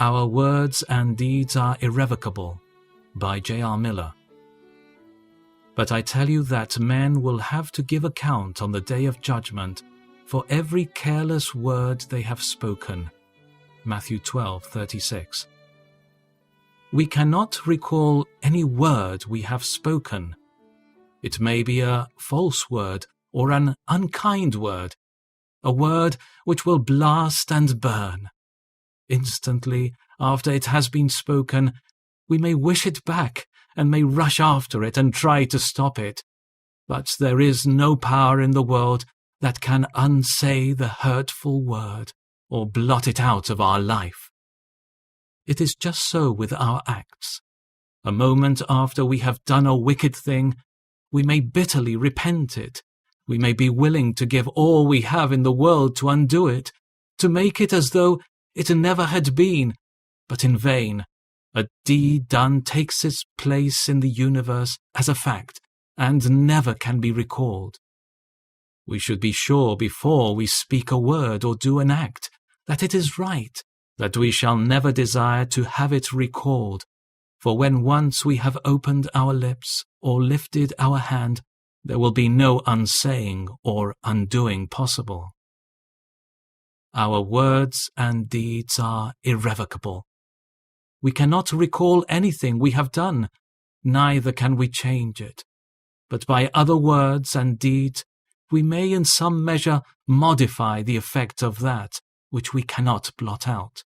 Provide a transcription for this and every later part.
Our Words and Deeds Are Irrevocable by J.R. Miller. But I tell you that men will have to give account on the day of judgment for every careless word they have spoken. Matthew 12:36. We cannot recall any word we have spoken. It may be a false word or an unkind word, a word which will blast and burn. Instantly after it has been spoken, we may wish it back and may rush after it and try to stop it. But there is no power in the world that can unsay the hurtful word or blot it out of our life. It is just so with our acts. A moment after we have done a wicked thing, we may bitterly repent it. We may be willing to give all we have in the world to undo it, to make it as though it never had been, but in vain. A deed done takes its place in the universe as a fact, and never can be recalled. We should be sure before we speak a word or do an act that it is right, that we shall never desire to have it recalled, for when once we have opened our lips or lifted our hand, there will be no unsaying or undoing possible. Our words and deeds are irrevocable. We cannot recall anything we have done, neither can we change it. But by other words and deeds, we may in some measure modify the effect of that which we cannot blot out.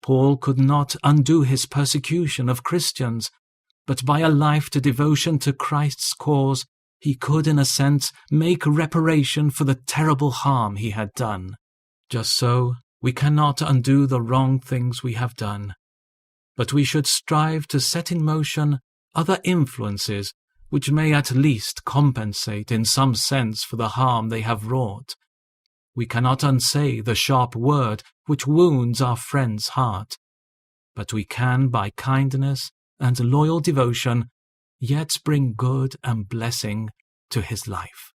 Paul could not undo his persecution of Christians, but by a life to devotion to Christ's cause, he could in a sense make reparation for the terrible harm he had done. Just so, we cannot undo the wrong things we have done, but we should strive to set in motion other influences which may at least compensate in some sense for the harm they have wrought. We cannot unsay the sharp word which wounds our friend's heart, but we can by kindness and loyal devotion yet bring good and blessing to his life.